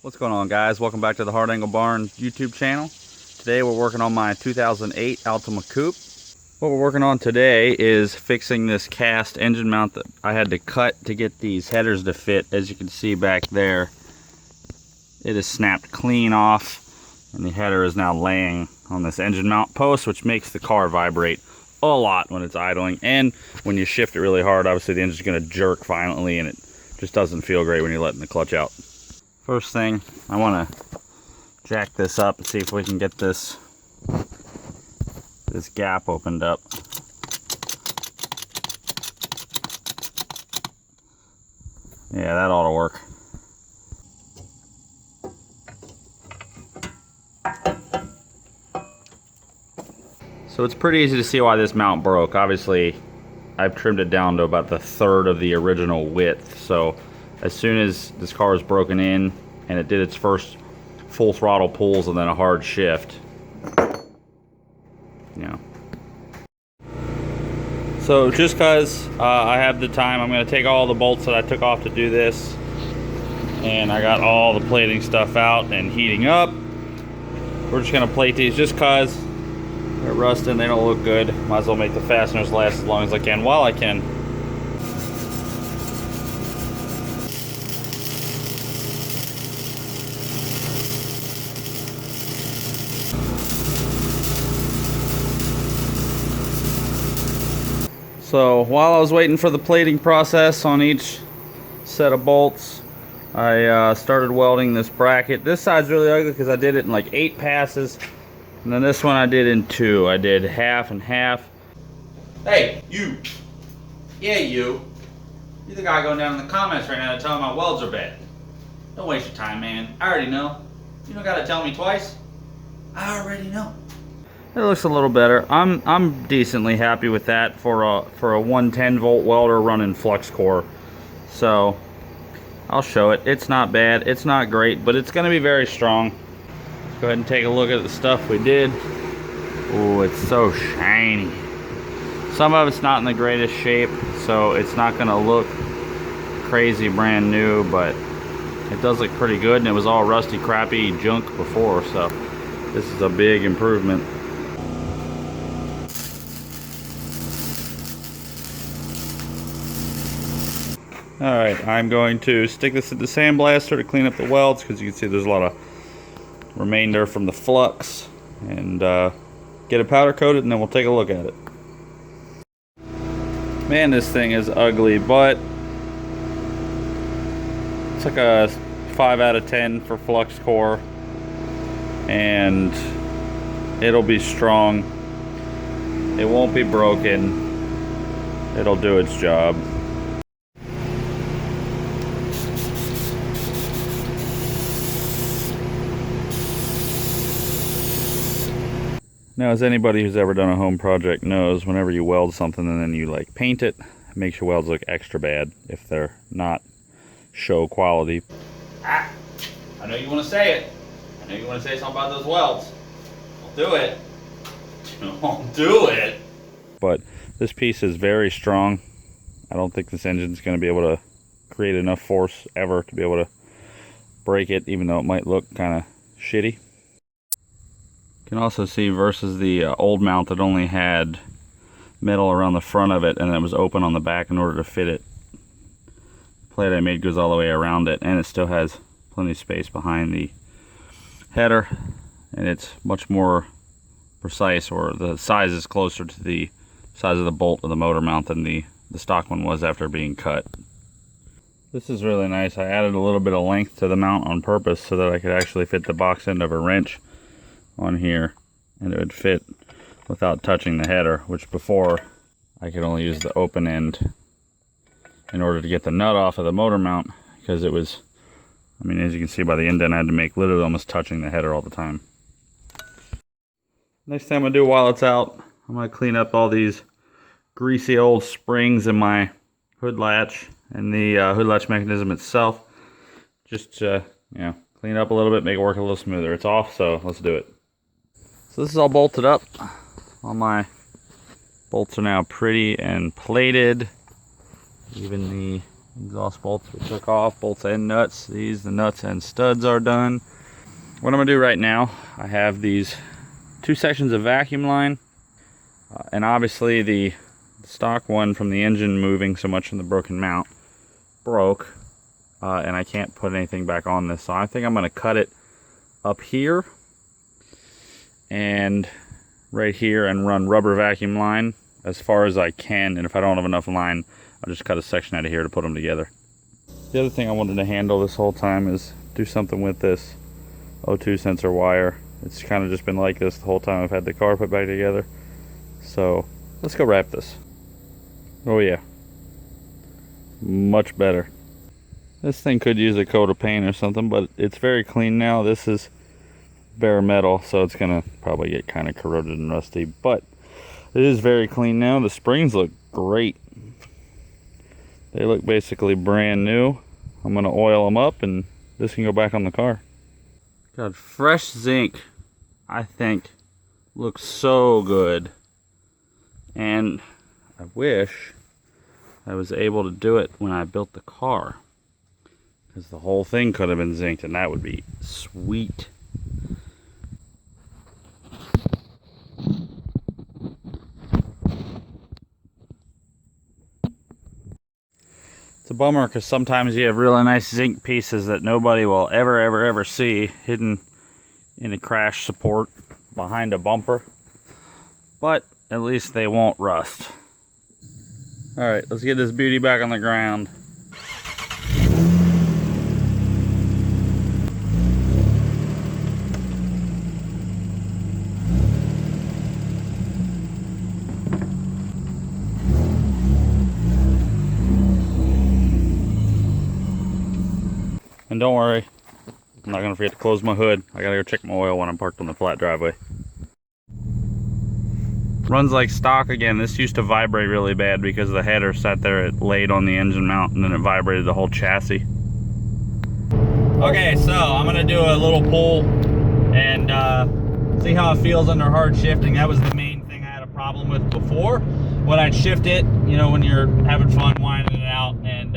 What's going on, guys? Welcome back to the Hard Angle Barn YouTube channel. Today we're working on my 2008 Altima coupe. What we're working on today is fixing this cast engine mount that I had to cut to get these headers to fit. As you can see back there, it is snapped clean off and the header is now laying on this engine mount post, which makes the car vibrate a lot when it's idling, and when you shift it really hard, obviously the engine's going to jerk violently and it just doesn't feel great when you're letting the clutch out. First thing, I want to jack this up and see if we can get this gap opened up. Yeah, that ought to work. So it's pretty easy to see why this mount broke. Obviously, I've trimmed it down to about the third of the original width. So as soon as this car was broken in and it did its first full throttle pulls and then a hard shift, So just because I have the time, I'm going to take all the bolts that I took off to do this, and I got all the plating stuff out and heating up. We're just going to plate these just because they're rusting, they don't look good. Might as well make the fasteners last as long as I can while I can. So while I was waiting for the plating process on each set of bolts, I started welding this bracket. This side's really ugly because I did it in like 8 passes, and then this one I did in 2. I did half and half. Hey, you! Yeah, you! You're the guy going down in the comments right now to tell me my welds are bad. Don't waste your time, man. I already know. You don't gotta tell me twice. I already know. It looks a little better. I'm decently happy with that for a 110 volt welder running flux core. So I'll show it. It's not bad. It's not great, but it's going to be very strong. Let's go ahead and take a look at the stuff we did. Oh, it's so shiny. Some of it's not in the greatest shape, so it's not going to look crazy brand new, but it does look pretty good, and it was all rusty, crappy junk before, so this is a big improvement. Alright, I'm going to stick this in the sandblaster to clean up the welds, because you can see there's a lot of remainder from the flux, and get it powder coated, and then we'll take a look at it. Man, this thing is ugly, but it's like a 5 out of 10 for flux core, and it'll be strong. It won't be broken. It'll do its job. Now, as anybody who's ever done a home project knows, whenever you weld something and then you like paint it, it makes your welds look extra bad if they're not show quality. I know you want to say it. I know you want to say something about those welds. Don't do it. Don't do it. But this piece is very strong. I don't think this engine's going to be able to create enough force ever to be able to break it, even though it might look kind of shitty. You can also see versus the old mount that only had metal around the front of it and it was open on the back in order to fit it. The plate I made goes all the way around it, and it still has plenty of space behind the header, and it's much more precise, or the size is closer to the size of the bolt of the motor mount than the stock one was after being cut. This is really nice. I added a little bit of length to the mount on purpose so that I could actually fit the box end of a wrench on here, and it would fit without touching the header, which before I could only use the open end in order to get the nut off of the motor mount, because it was, I mean, as you can see by the indent, I had to make literally almost touching the header all the time. Next thing I'm going to do while it's out, I'm going to clean up all these greasy old springs in my hood latch and the hood latch mechanism itself. Just you know, clean it up a little bit, make it work a little smoother. It's off, so let's do it. So this is all bolted up. All my bolts are now pretty and plated. Even the Exhaust bolts we took off, bolts and nuts. The nuts and studs are done. What I'm gonna do right now, I have these 2 sections of vacuum line, and obviously the stock one from the engine moving so much from the broken mount broke, and I can't put anything back on this. So I think I'm gonna cut it up here and right here and run rubber vacuum line as far as I can, and if I don't have enough line, I'll just cut a section out of here to put them together. The other thing I wanted to handle this whole time is do something with this O2 sensor wire. It's kind of just been like this the whole time I've had the car put back together. So let's go wrap this. Oh yeah, much better. This thing could use a coat of paint or something, but it's very clean now. This is bare metal, so it's gonna probably get kind of corroded and rusty, but it is very clean now. The springs look great. They look basically brand new. I'm gonna oil them up and this can go back on the car. God, fresh zinc, I think, looks so good. And I wish I was able to do it when I built the car, because the whole thing could have been zinced and that would be sweet. It's a bummer because sometimes you have really nice zinc pieces that nobody will ever see hidden in a crash support behind a bumper, but at least they won't rust. Alright, let's get this beauty back on the ground. And don't worry, I'm not gonna forget to close my hood. I gotta go check my oil when I'm parked on the flat driveway. Runs like stock again. This used to vibrate really bad because the header sat there, it laid on the engine mount, and then it vibrated the whole chassis. Okay, so I'm gonna do a little pull and see how it feels under hard shifting. That was the main thing I had a problem with before. When I'd shift it, you know, when you're having fun winding it out, and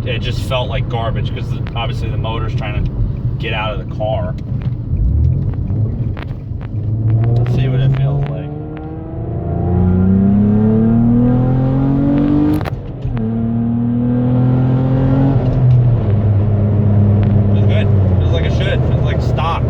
it just felt like garbage because obviously the motor's trying to get out of the car. Let's see what it feels like. Feels good. Feels like it should. Feels like stock.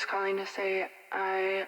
Calling to say I